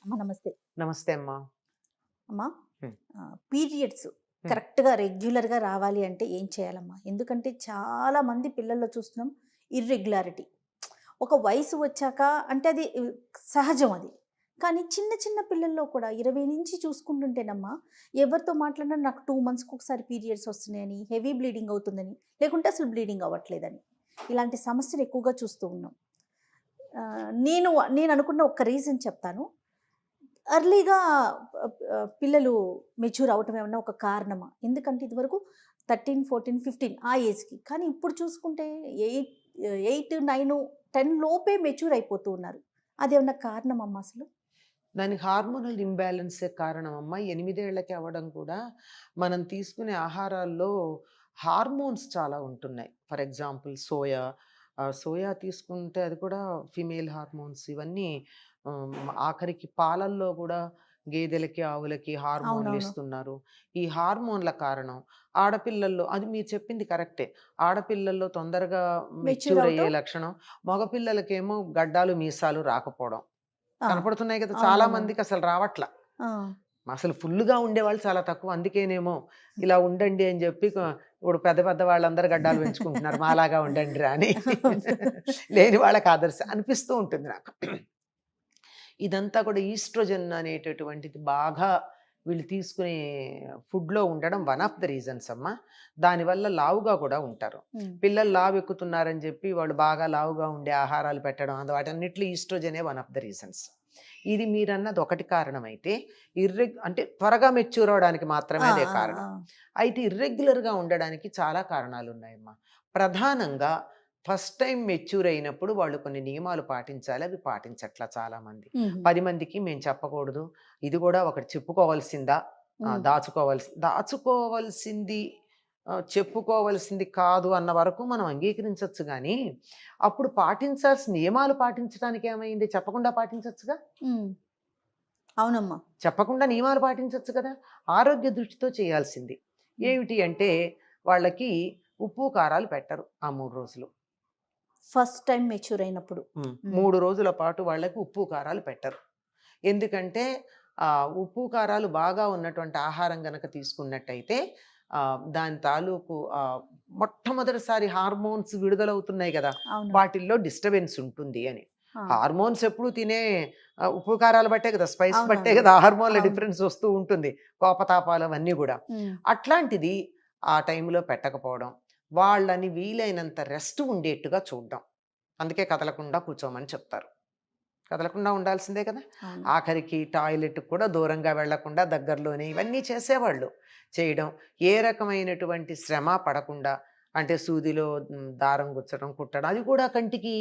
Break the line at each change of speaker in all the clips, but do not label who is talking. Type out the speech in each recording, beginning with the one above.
అమ్మ నమస్తే.
నమస్తే అమ్మా.
అమ్మా
హ్మ్.
పీరియడ్స్
హ్మ్.
కరెక్ట్‌గా రెగ్యులర్‌గా రావాలి అంటే ఏం చేయాలమ్మా? ఎందుకంటే చాలా మంది పిల్లల్లో చూస్తున్నాం ఇర్రెగ్యులారిటీ. ఒక వయసు వచ్చాక అంటే అది సహజం అది. కానీ చిన్న చిన్న పిల్లల్లో కూడా 20 నుంచి చూసుకుంటుంటేనమ్మా, ఎవరితో మాట్లాడినా నాకు 2 మంత్స్‌కి ఒకసారి పీరియడ్స్ వస్తున్నాయని, హెవీ బ్లీడింగ్ అవుతుందని, లేకుంటే అసలు బ్లీడింగ్ అవ్వట్లేదని. ఇలాంటి సమస్యలు ఎక్కువగా చూస్తూ ఉన్నాం. నేను నేను అనుకున్న ఒక రీజన్ చెప్తాను. ఎర్లీగా పిల్లలు మెచ్యూర్ అవ్వటం ఏమన్నా ఒక కారణమా? ఎందుకంటే ఇదివరకు 13, 14, 15 ఆ ఏజ్‌కి. కానీ ఇప్పుడు చూసుకుంటే 8, 9, 10 లోపే మెచ్యూర్ అయిపోతూ ఉన్నారు. అదేమన్నా కారణమమ్మా అసలు?
దానికి హార్మోనల్ ఇంబాలెన్సే కారణం అమ్మా. 8 ఏళ్లకి అవ్వడం కూడా మనం తీసుకునే ఆహారాల్లో హార్మోన్స్ చాలా ఉంటున్నాయి. For example soya. సోయా తీసుకుంటే అది కూడా ఫిమేల్ హార్మోన్స్ ఇవన్నీ ఆఖరికి పాలల్లో కూడా గేదెలకి, ఆవులకి హార్మోన్లు
అవునవును.
ఇస్తున్నారు. ఈ హార్మోన్ల కారణం ఆడపిల్లల్లో అది మీరు చెప్పింది కరెక్టే. ఆడపిల్లల్లో తొందరగా
మెచ్యూర్
మెచ్యూర్ అయ్యే
అవ్వటం.
లక్షణం. మగపిల్లలకేమో గడ్డాలు, మీసాలు రాకపోవడం.
ఆ!
కనపడుతున్నాయి కదా! చాలా
అవునవునవును.
మందికసలు రావట్ల.
ఆ!
అసలు ఫుల్లుగా ఉండేవాళ్ళు చాలా తక్కువ. అందుకేనేమో ఇలా ఉండండి అని జెప్పి ఇప్పుడు పెద్ద పెద్ద వాళ్ళందరూ గడ్డాలు పెంచుకుంటున్నారు. మాలాగా ఉండండిరా అని. లేని వాళ్ళకి ఆదర్శం అనిపిస్తూ ఉంటుంది నాకు. ఇదంతా కూడా ఈస్ట్రోజన్ అనేటటువంటిది బాగా వీళ్ళు తీసుకునే ఫుడ్‌లో ఉండడం వన్ ఆఫ్ ద రీజన్స్ అమ్మా. దానివల్ల లావుగా కూడా ఉంటారు.
హ్మ్.
పిల్లలు లావెక్కుతున్నారని చెప్పి వాళ్ళు బాగా లావుగా ఉండే ఆహారాలు పెట్టడం వాటన్నిటిలో ఈస్ట్రోజనే వన్ ఆఫ్ ద రీజన్స్. ఇది మీరన్నది ఒకటి కారణమైతే, అంటే త్వరగా మెచ్యూర్ అవ్వడానికి మాత్రమే
ఆ!
అదే
ఆ!
కారణం.
ఆ!
అయితే ఇర్రెగ్యులర్‌గా ఉండడానికి చాలా కారణాలున్నాయమ్మా. ప్రధానంగా ఫస్ట్ టైమ్ మెచ్యూర్ అయినప్పుడు వాళ్ళు కొన్ని నియమాలు పాటించాలి. అవి పాటించట్ల చాలామంది.
హుహు.
10 మందికి మేము చెప్పకూడదు. ఇది గూడా ఒకటి చెప్పుకోవాల్సిందా?
హ్మ్.
దాచుకోవాల్సింది చెప్పుకోవాల్సింది కాదు అన్న వరకు మనం అంగీకరించొచ్చు గానీ, అప్పుడు పాటించాల్సిన నియమాలు పాటించడానికి ఏమైంది? చెప్పకుండా పాటించొచ్చుగా?
హ్మ్. అవునమ్మా.
చెప్పకుండా నియమాలు పాటించొచ్చు కదా! ఆరోగ్య దృష్టితో చేయాల్సింది.
హ్మ్.
ఏమిటి అంటే, వాళ్ళకి ఉప్పు, కారాలు పెట్టరు ఆ 3 రోజులు.
ఫస్ట్ టైమ్ మెచ్యూర్ అయినప్పుడు. హ్మ్.
3 రోజుల పాటు వాళ్ళకి ఉప్పు, కారాలు పెట్టరు. ఎందుకంటే ఉప్పు, కారాలు బాగా ఉన్నటువంటి ఆహారం గనక తీసుకున్నట్టయితే దాని తాలూకు మొట్టమొదటిసారి హార్మోన్స్ విడుదలవుతున్నాయి గదా!
అవును.
వాటిల్లో డిస్టర్బెన్స్ ఉంటుంది అని.
ఆ!
హార్మోన్స్ ఎప్పుడు తినే ఉప్పు, కారాలు బట్టే కదా! స్పైస్ బట్టే
అవునవును.
కదా! హార్మోన్‌ల
అవును.
డిఫరెన్స్ వస్తూ ఉంటుంది. కోపతాపాలు అవన్నీ గూడా.
హ్మ్.
అట్లాంటిది ఆ టైంలో పెట్టకపోవడం. వాళ్ళని వీలైనంత రెస్ట్ ఉండేట్టుగా చూడడం. అందుకే కదలకుండా కూర్చోమని చెప్తారు. కదలకుండా ఉండాల్సిందే కదా!
అవును.
ఆఖరికి టాయిలెట్‌కి కూడా దూరంగా వెళ్ళకుండా దగ్గరలోనే ఇవన్నీ చేసేవాళ్ళు. చేయడం. ఏ రకమైనటువంటి శ్రమ పడకుండా అంటే సూదిలో దారం గుచ్చడం, కుట్టడం అది కూడా కంటికి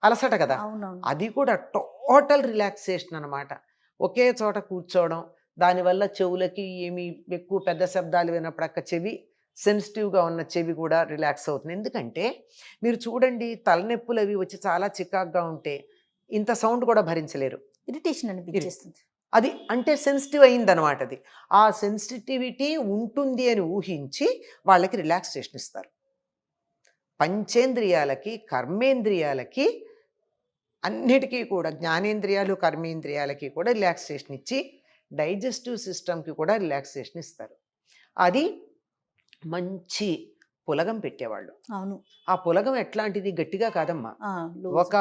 అలసట కదా!
అవునవును.
అది కూడా టోటల్ రిలాక్సేషన్ అనమాట. ఒకే చోట కూర్చోవడం. దానివల్ల చెవులకి ఏమి ఎక్కువ పెద్ద శబ్దాలు వినపడక సెన్సిటివ్‌గా ఉన్న చెవి కూడా రిలాక్స్ అవుతుంది. ఎందుకంటే మీరు చూడండి తలనొప్పులవి వచ్చి చాలా చికాకుగా ఉంటే ఇంత సౌండ్ కూడా భరించలేరు.
ఇరిటేషన్
ఇరి
అనిపిచ్చేస్తుంది.
అది అంటే సెన్సిటివ్ అయిందనమాట అది. ఆ సెన్సిటివిటీ ఉంటుంది అని ఊహించి వాళ్ళకి రిలాక్సేషన్ ఇస్తారు. పంచేంద్రియాలకి, కర్మేంద్రియాలకి అన్నిటికీ కూడా జ్ఞానేంద్రియాలు, కర్మేంద్రియాలకి కూడా రిలాక్సేషన్ ఇచ్చి డైజెస్టివ్ సిస్టమ్‌కి కూడా రిలాక్సేషన్ ఇస్తారు. అది మంచి పులగం పెట్టేవాళ్ళు.
అవును.
ఆ పులగం ఎట్లాంటిది గట్టిగా కాదమ్మా.
ఆ! లూజ్.
ఒక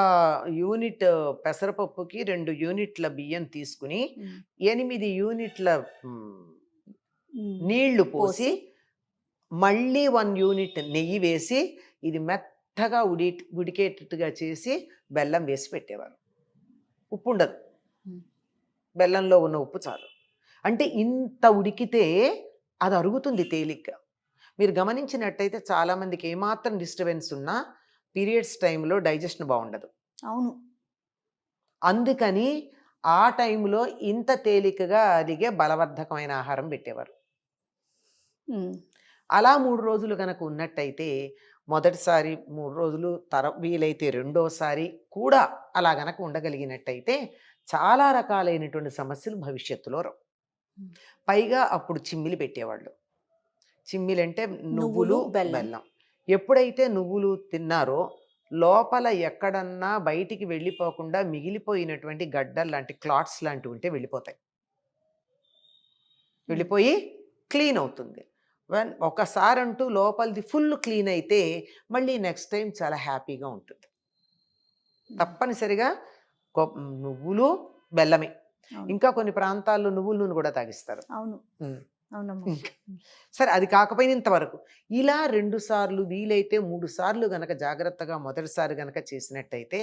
యూనిట్ పెసరపప్పుకి 2 యూనిట్ల బియ్యం తీసుకొని,
హ్మ్.
8 యూనిట్ల హ్మ్,
హ్మ్.
నీళ్లు పోసి,
పోసి
మళ్ళీ 1 యూనిట్ నెయ్యి వేసి, ఇది మెత్తగా ఉడికేటట్టుగా చేసి, బెల్లం వేసి పెట్టేవారు. ఉప్పుండదు.
హ్మ్.
బెల్లంలో ఉన్న ఉప్పు చాలు. అంటే ఇంత ఉడికితే అది అరుగుతుంది తేలిగ్గా. మీరు గమనించినట్టయితే చాలామందికి ఏమాత్రం డిస్టర్బెన్స్ ఉన్నా పీరియడ్స్ టైంలో డైజెషన్ బావుండదు.
అవును.
అందుకని ఆ టైంలో ఇంత తేలికగా అరిగే బలవర్ధకమైన ఆహారం పెట్టేవారు.
హ్మ్.
అలా 3 రోజులు గనక ఉన్నట్టయితే మొదటిసారి 3 రోజులు వీలైతే రెండోసారి కూడా అలా గనక ఉండగలిగినట్టయితే చాలా రకాలైనటువంటి సమస్యలు భవిష్యత్తులో రావు.
హ్మ్.
పైగా అప్పుడు చిమ్మిలి పెట్టేవాళ్ళు. చిమ్మిలంటే
నువ్వులు,
నువ్వులు,
బెల్లం.
బెల్లం. ఎప్పుడైతే నువ్వులు తిన్నారో లోపల ఎక్కడన్నా బయటికి వెళ్ళిపోకుండా మిగిలిపోయినటువంటి గడ్డలు లాంటి క్లాట్స్ లాంటివి ఉంటే వెళ్ళిపోతాయి, వెళ్ళిపోయి క్లీన్ అవుతుంది. ఒకసారి అంటూ లోపలిది ఫుల్ క్లీన్ అయితే మళ్ళీ నెక్స్ట్ టైం చాలా హ్యాపీగా ఉంటుంది. తప్పనిసరిగా నువ్వులు బెల్లమే.
అవును.
ఇంకా కొన్ని ప్రాంతాల్లో నువ్వుల నూనె కూడా తాగిస్తారు.
అవును.
ఉమ్.
అవునమ్మా.
సరే, అది కాకపోయినా ఇంతవరకు ఇలా 2 సార్లు వీలైతే 3 సార్లు గనక జాగ్రత్తగా మొదటిసారి గనక చేసినట్టయితే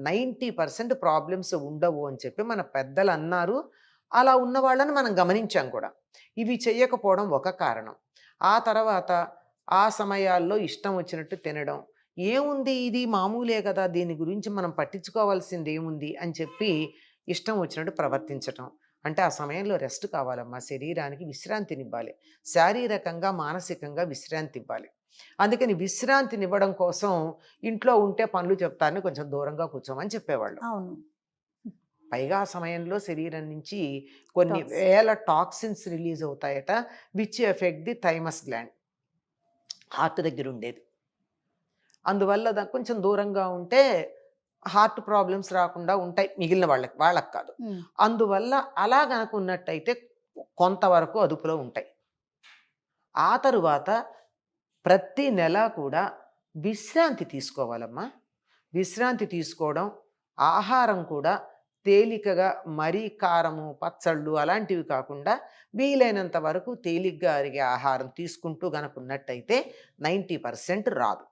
90% ప్రాబ్లమ్స్ ఉండవు అని చెప్పి మన పెద్దలు అన్నారు. అలా ఉన్న వాళ్ళని మనం గమనించాం కూడా. ఇవి చెయ్యకపోవడం ఒక కారణం. ఆ తర్వాత ఆ సమయాల్లో ఇష్టం వచ్చినట్టు తినడం, ఏముంది ఇది మామూలే కదా, దీని గురించి మనం పట్టించుకోవాల్సింది ఏముంది అని చెప్పి ఇష్టం వచ్చినట్టు ప్రవర్తించటం. అంటే ఆ సమయంలో రెస్ట్ కావాలమ్మా, శరీరానికి విశ్రాంతినివ్వాలి, శారీరకంగా మానసికంగా విశ్రాంతి ఇవ్వాలి. అందుకని విశ్రాంతినివ్వడం కోసం ఇంట్లో ఉంటే పనులు చెప్తారని కొంచెం దూరంగా కూర్చోమని చెప్పేవాళ్ళు.
అవును.
పైగా ఆ సమయంలో శరీరం నుంచి కొన్ని
Toxins.
వేల టాక్సిన్స్ రిలీజ్ అవుతాయట, which affect the thymus gland, heart దగ్గర ఉండేది. అందువల్ల కొంచెం దూరంగా ఉంటే హార్ట్ ప్రాబ్లమ్స్ రాకుండా ఉంటాయి మిగిలిన వాళ్ళకి కాదు. అందువల్ల అలా గనక ఉన్నట్టయితే కొంతవరకు అదుపులో ఉంటాయి. ఆ తరువాత ప్రతి నెల కూడా విశ్రాంతి తీసుకోవాలమ్మా. విశ్రాంతి తీసుకోవడం, ఆహారం కూడా తేలికగా మరీ కారము పచ్చళ్ళు అలాంటివి కాకుండా వీలైనంత వరకు తేలిగ్గా అరిగే ఆహారం తీసుకుంటూ గనక ఉన్నట్టయితే 90% రాదు.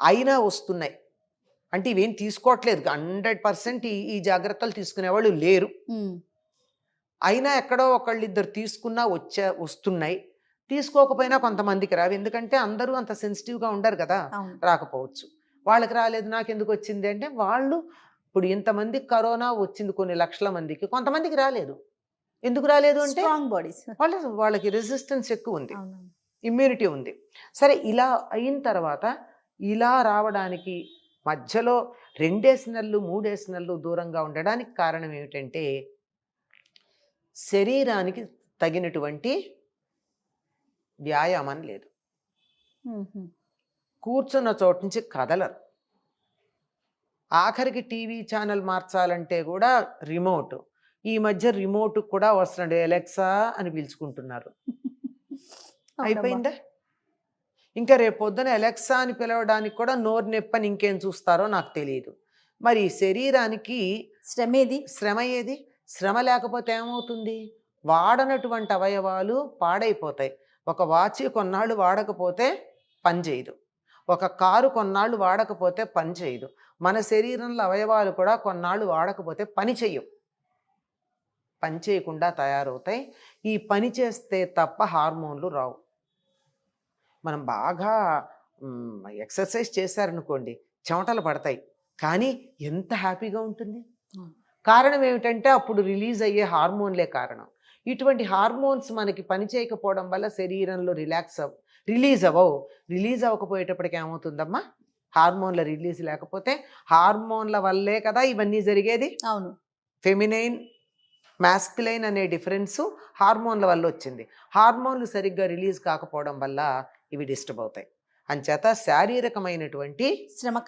అయినా వస్తున్నాయి అంటే ఇవేం తీసుకోవట్లేదు, 100% ఈ జాగ్రత్తలు తీసుకునేవాళ్ళు లేరు. అయినా ఎక్కడో ఒకళ్ళిద్దరు తీసుకున్నా వస్తున్నాయి. తీసుకోకపోయినా కొంతమందికి రావు, ఎందుకంటే అందరూ అంత సెన్సిటివ్గా ఉండరు కదా, రాకపోవచ్చు. వాళ్ళకి రాలేదు నాకెందుకు వచ్చింది అంటే వాళ్ళు ఇప్పుడు ఇంతమందికి కరోనా వచ్చింది, కొన్ని లక్షల మందికి, కొంతమందికి రాలేదు. ఎందుకు రాలేదు అంటే వాళ్ళకి రెసిస్టెన్స్ ఎక్కువ ఉంది, ఇమ్యూనిటీ ఉంది. సరే, ఇలా అయిన తర్వాత ఇలా రావడానికి మధ్యలో 2 నెలలు 3 నెలలు దూరంగా ఉండడానికి కారణం ఏమిటంటే శరీరానికి తగినటువంటి వ్యాయామం లేదు. కూర్చున్న చోటు నుంచి కదలరు. ఆఖరికి టీవీ ఛానల్ మార్చాలంటే కూడా రిమోట్. ఈ మధ్య రిమోట్ కూడా వస్తున్నాడు, ఎలెక్సా అని పిలుచుకుంటున్నారు. అయిపోయిందా? ఇంకా రేపు పొద్దున ఎలెక్సా అని పిలవడానికి కూడా నోరు నొప్పని ఇంకేం చూస్తారో నాకు తెలియదు. మరి శరీరానికి శ్రమ ఏది? శ్రమ లేకపోతే ఏమవుతుంది? వాడనటువంటి అవయవాలు పాడైపోతాయి. ఒక వాచి కొన్నాళ్ళు వాడకపోతే పనిచేయదు, ఒక కారు కొన్నాళ్ళు వాడకపోతే పని చేయదు. మన శరీరంలో అవయవాలు కూడా కొన్నాళ్ళు వాడకపోతే పని చేయవు, పని చేయకుండా తయారవుతాయి. ఈ పని చేస్తే తప్ప హార్మోన్లు రావు. మనం బాగా ఎక్సర్సైజ్ చేశారనుకోండి, చెమటలు పడతాయి, కానీ ఎంత హ్యాపీగా ఉంటుంది. కారణం ఏమిటంటే అప్పుడు రిలీజ్ అయ్యే హార్మోన్లే కారణం. ఇటువంటి హార్మోన్స్ మనకి పని చేయకపోవడం వల్ల శరీరంలో రిలీజ్ అవ్వకపోయేటప్పటికి ఏమవుతుందమ్మా, హార్మోన్ల రిలీజ్ లేకపోతే, హార్మోన్ల వల్లే కదా ఇవన్నీ జరిగేది.
అవును,
ఫెమినైన్ మాస్కులైన్ అనే డిఫరెన్సు హార్మోన్ల వల్ల వచ్చింది. హార్మోన్లు సరిగ్గా రిలీజ్ కాకపోవడం వల్ల ఇవి డిస్టర్బ్ అవుతాయి. అంచేత శారీరకమైనటువంటి శ్రమ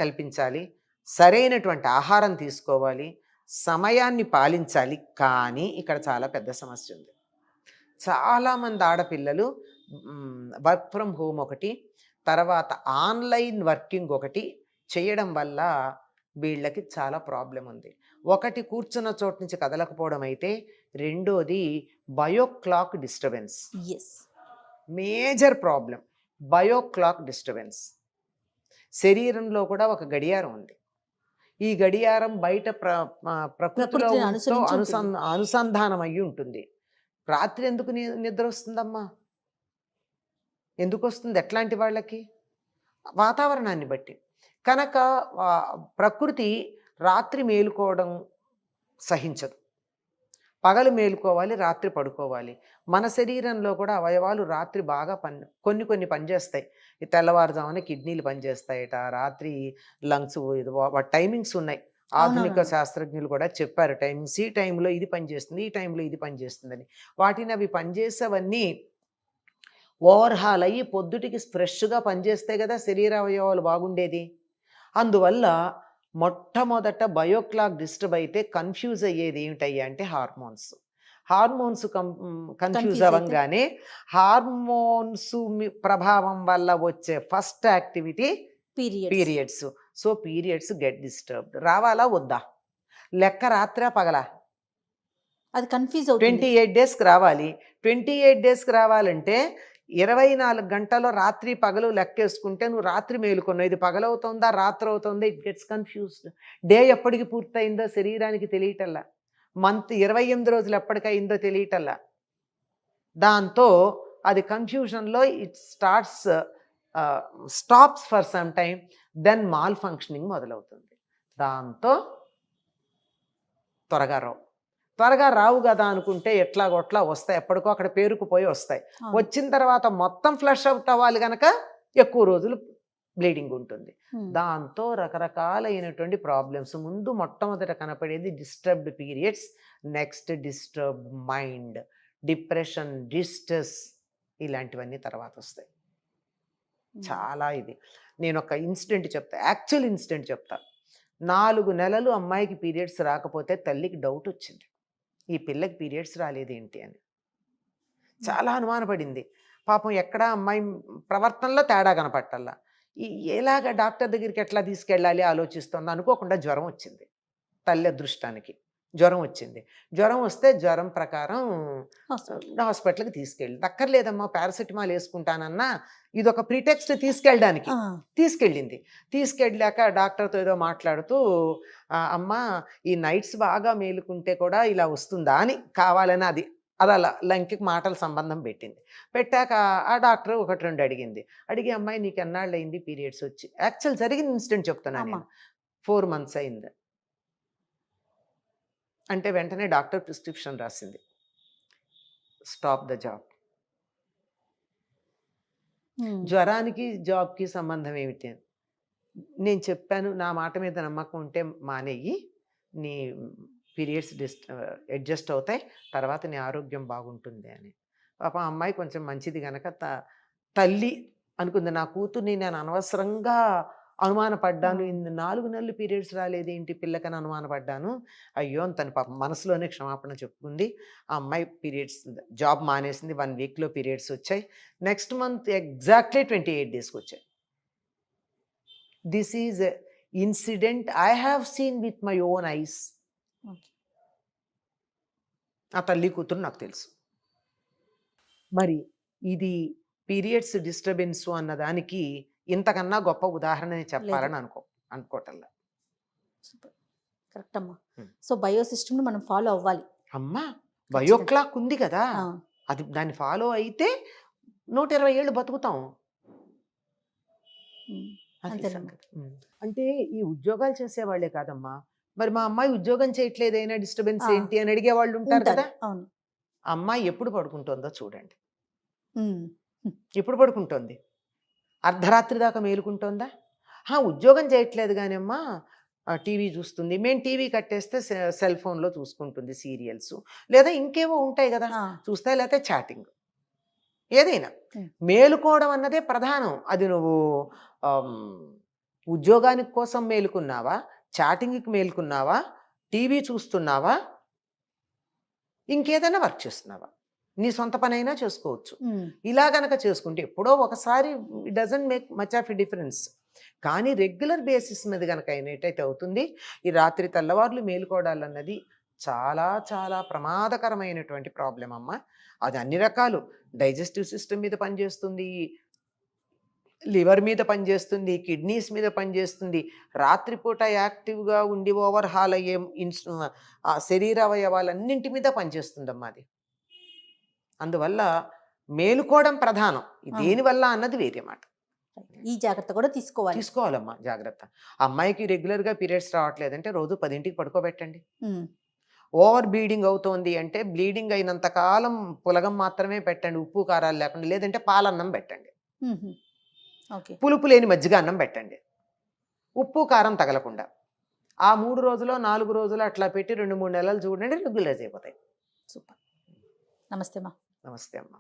కల్పించాలి, సరైనటువంటి ఆహారం తీసుకోవాలి, సమయాన్ని పాలించాలి. కానీ ఇక్కడ చాలా పెద్ద సమస్య ఉంది. చాలామంది ఆడపిల్లలు వర్క్ ఫ్రమ్ హోమ్ ఒకటి, తర్వాత ఆన్లైన్ వర్కింగ్ ఒకటి చేయడం వల్ల వీళ్ళకి చాలా ప్రాబ్లం ఉంది. ఒకటి కూర్చున్న చోటు నుంచి కదలకపోవడం అయితే, రెండోది bioclock disturbance. Major problem bioclock disturbance. శరీరంలో కూడా ఒక గడియారం ఉంది. ఈ గడియారం బయట ప్రకృతిలో అనుసంధానం అయ్యి ఉంటుంది. రాత్రి ఎందుకు నిద్ర వస్తుందమ్మా? ఎందుకు వస్తుంది? ఎట్లాంటి వాళ్ళకి? వాతావరణాన్ని బట్టి. కనుక ప్రకృతి రాత్రి మేలుకోవడం సహించదు, పగలు మేలుకోవాలి, రాత్రి పడుకోవాలి. మన శరీరంలో కూడా అవయవాలు రాత్రి బాగా కొన్ని పనిచేస్తాయి. ఈ తెల్లవారుజామున కిడ్నీలు పనిచేస్తాయట, రాత్రి లంగ్స్, టైమింగ్స్ ఉన్నాయి. ఆధునిక శాస్త్రజ్ఞులు కూడా చెప్పారు టైమింగ్స్, ఈ టైంలో ఇది పనిచేస్తుంది, ఈ టైంలో ఇది పనిచేస్తుందని. వాటిని అవి పనిచేసేవన్నీ ఓవర్హాల్ అయ్యి పొద్దుటికి ఫ్రెష్గా పనిచేస్తే కదా శరీర అవయవాలు బాగుండేది. అందువల్ల మొట్టమొదట బయోక్లాక్ డిస్టర్బ్ అయితే కన్ఫ్యూజ్ అయ్యేది ఏమిటయ్యా అంటే హార్మోన్స్. హార్మోన్స్ కన్ఫ్యూజ్
కన్ఫ్యూజ్ అయితే
అవ్వంగానే హార్మోన్స్ ప్రభావం వల్ల వచ్చే first activity
periods.
Periods. So periods get disturbed. రావాలా వద్దా? లెక్క రాత్రా పగలా?
అది కన్ఫ్యూజ్ అవుతుంది.
28 డేస్కి రావాలి. 28 డేస్కి రావాలంటే 24 గంటల్లో రాత్రి పగలు లెక్కేసుకుంటే నువ్వు రాత్రి మేలుకున్నావు, ఇది పగలవుతుందా రాత్రి అవుతుందా, ఇట్ గెట్స్ కన్ఫ్యూజ్డ్. డే ఎప్పటికి పూర్తయిందో శరీరానికి తెలియటల్లా, మంత్ 28 రోజులు ఎప్పటికయిందో తెలియటల్లా. దాంతో అది కన్ఫ్యూజన్లో it stops for some time, then malfunctioning మొదలవుతుంది. దాంతో త్వరగా రావు కదా అనుకుంటే ఎట్లాగొట్లా వస్తాయి, ఎప్పటికో అక్కడ పేరుకుపోయి వస్తాయి. వచ్చిన తర్వాత మొత్తం ఫ్లష్ అవుట్ అవ్వాలి కనుక ఎక్కువ రోజులు బ్లీడింగ్ ఉంటుంది. దాంతో రకరకాలైనటువంటి ప్రాబ్లమ్స్. ముందు మొట్టమొదట కనపడేది disturbed periods, next disturbed mind, depression, distress, ఇలాంటివన్నీ తర్వాత వస్తాయి. చాలా ఇది. నేను ఒక ఇన్సిడెంట్ చెప్తా, యాక్చువల్ ఇన్సిడెంట్ చెప్తా. 4 నెలలు అమ్మాయికి పీరియడ్స్ రాకపోతే తల్లికి డౌట్ వచ్చింది, ఈ పిల్లకి పీరియడ్స్ రాలేదేంటి అని. చాలా అనుమానపడింది. పాపం ఎక్కడ అమ్మాయి ప్రవర్తనలో తేడా కనపట్టల్లా. ఎలాగ డాక్టర్ దగ్గరికి ఎట్లా తీసుకెళ్ళాలి ఆలోచిస్తుంది. అనుకోకుండా జ్వరం వచ్చింది, తల్లి అదృష్టానికి జ్వరం వచ్చింది. జ్వరం వస్తే జ్వరం ప్రకారం హాస్పిటల్కి తీసుకెళ్ళి, దక్కర్లేదమ్మా పారాసిటమాల్ వేసుకుంటానన్నా, ఇదొక ప్రిటెక్స్ట్ తీసుకెళ్ళింది. తీసుకెళ్ళాక డాక్టర్తో ఏదో మాట్లాడుతూ, అమ్మ ఈ నైట్స్ బాగా మేలుకుంటే కూడా ఇలా వస్తుందా అని కావాలని అది అలా లంకి మాటల సంబంధం పెట్టాక ఆ డాక్టర్ 1-2 అడిగి, అమ్మాయి నీకు ఎన్నాళ్ళు అయింది పీరియడ్స్ వచ్చి? యాక్చువల్ జరిగిన ఇన్సిడెంట్ చెప్తున్నాను నేను. 4 months అయింది అంటే వెంటనే డాక్టర్ ప్రిస్క్రిప్షన్ రాసింది, స్టాప్ ద జాబ్. జ్వరానికి జాబ్కి సంబంధం ఏమిటి? నేను చెప్పాను, నా మాట మీద నమ్మకం ఉంటే మానేయి, నీ పీరియడ్స్ అడ్జస్ట్ అవుతాయి, తర్వాత నీ ఆరోగ్యం బాగుంటుంది అని. పాపం అమ్మాయి కొంచెం మంచిది కనుక తల్లి అనుకుంది, నా కూతుర్ని నేను అనవసరంగా అనుమానపడ్డాను, 4 నెలలు పీరియడ్స్ రాలేదేంటి పిల్లకని అనుమానపడ్డాను, అయ్యో అని తన పాపం మనసులోనే క్షమాపణ చెప్పుకుంది. ఆ అమ్మాయి పీరియడ్స్ జాబ్ మానేసింది. 1 weekలో పీరియడ్స్ వచ్చాయి. నెక్స్ట్ మంత్ ఎగ్జాక్ట్లీ 28 daysకి వచ్చాయి. This is incident I have seen with my own eyes. ఆ తల్లి కూతురు నాకు తెలుసు. మరి ఇది పీరియడ్స్ డిస్టర్బెన్స్ అన్నదానికి ఇంతకన్నా గొప్ప ఉదాహరణ చెప్పాలని అనుకోవటల్లా.
కరెక్ట్ అమ్మా. సో బయో సిస్టమ్ మనం ఫాలో అవ్వాలి.
అమ్మా బయోక్లాక్ ఉంది కదా, అది దాన్ని ఫాలో అయితే 120 ఏళ్ళు బతుకుతాం. అంటే ఈ ఉద్యోగాలు చేసేవాళ్లే కాదమ్మా, మరి మా అమ్మాయి ఉద్యోగం చేయట్లేదైనా డిస్టర్బెన్స్ ఏంటి అని అడిగే వాళ్ళు ఉంటారు కదా. అమ్మాయి ఎప్పుడు పడుకుంటుందో చూడండి. ఎప్పుడు పడుకుంటోంది? అర్ధరాత్రి దాకా మేలుకుంటోందా? ఉద్యోగం చేయట్లేదు కానీ అమ్మా టీవీ చూస్తుంది. మేము టీవీ కట్టేస్తే సెల్ ఫోన్లో చూసుకుంటుంది సీరియల్స్, లేదా ఇంకేవో ఉంటాయి కదా చూస్తాయి, లేకపోతే చాటింగ్, ఏదైనా. మేలుకోవడం అన్నదే ప్రధానం. అది నువ్వు ఉద్యోగానికి కోసం మేలుకున్నావా, చాటింగ్కి మేలుకున్నావా, టీవీ చూస్తున్నావా, ఇంకేదైనా వర్క్ చేస్తున్నావా, నీ సొంత పని అయినా చేసుకోవచ్చు. ఇలా గనక చేసుకుంటే ఎప్పుడో ఒకసారి it doesn't make much of a difference. కానీ రెగ్యులర్ బేసిస్ మీద కనుక అయినట్టయితే అవుతుంది. ఈ రాత్రి తెల్లవారులు మేలుకోవడాలన్నది చాలా చాలా ప్రమాదకరమైనటువంటి ప్రాబ్లం అమ్మ. అది అన్ని రకాలు, డైజెస్టివ్ సిస్టమ్ మీద పనిచేస్తుంది, లివర్ మీద పనిచేస్తుంది, కిడ్నీస్ మీద పనిచేస్తుంది. రాత్రిపూట యాక్టివ్గా ఉండి ఓవర్హాల్ అయ్యే శరీర అవయవాలన్నింటి మీద పనిచేస్తుందమ్మా అది. అందువల్ల మేలుకోవడం ప్రధానం. దేనివల్ల అన్నది వేరే మాట.
ఈ జాగ్రత్త కూడా తీసుకోవాలమ్మా.
జాగ్రత్త. అమ్మాయికి రెగ్యులర్గా పీరియడ్స్ రావట్లేదంటే రోజు 10ంటికి పడుకోబెట్టండి. ఓవర్ బ్లీడింగ్ అవుతోంది అంటే బ్లీడింగ్ అయినంత కాలం పులగం మాత్రమే పెట్టండి, ఉప్పు కారాలు లేకుండా. లేదంటే పాలన్నం పెట్టండి, పులుపు లేని మజ్జిగ అన్నం పెట్టండి, ఉప్పు కారం తగలకుండా. ఆ 3 రోజులు 4 రోజులు అట్లా పెట్టి 2-3 నెలలు చూడండి, రెగ్యులైజ్ అయిపోతాయి.
సూపర్. నమస్తే అమ్మా.
నమస్తే అమ్మా.